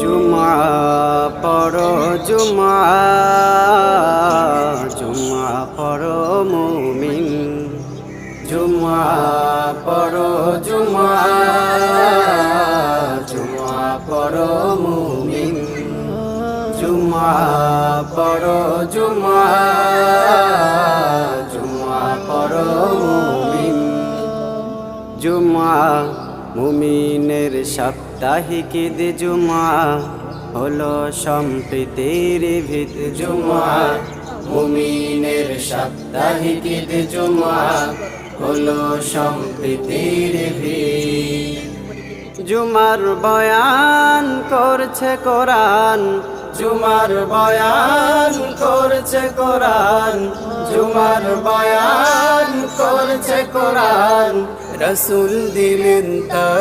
জুমা পড়ো জুমা, জুমা পড়ো মুমিন। জুমা পড়ো জুমা, জুমা পড়ো মুমিন। জুমা পড়ো জুমা, জুমা পড়ো মুমিন। জুমা মুমিনের সাপ্তাহিক ঈদ। জুমা হলো সম্প্রীতির ভিত। জুমা মুমিনের সাপ্তাহিক ঈদ। জুমা হলো সম্প্রীতির ভিত। জুমার বয়ান করছে কোরআন, জুমার বয়ান করছে কোরআন, জুমার বয়ান করছে কোরআন। রাসূল দিলেন তা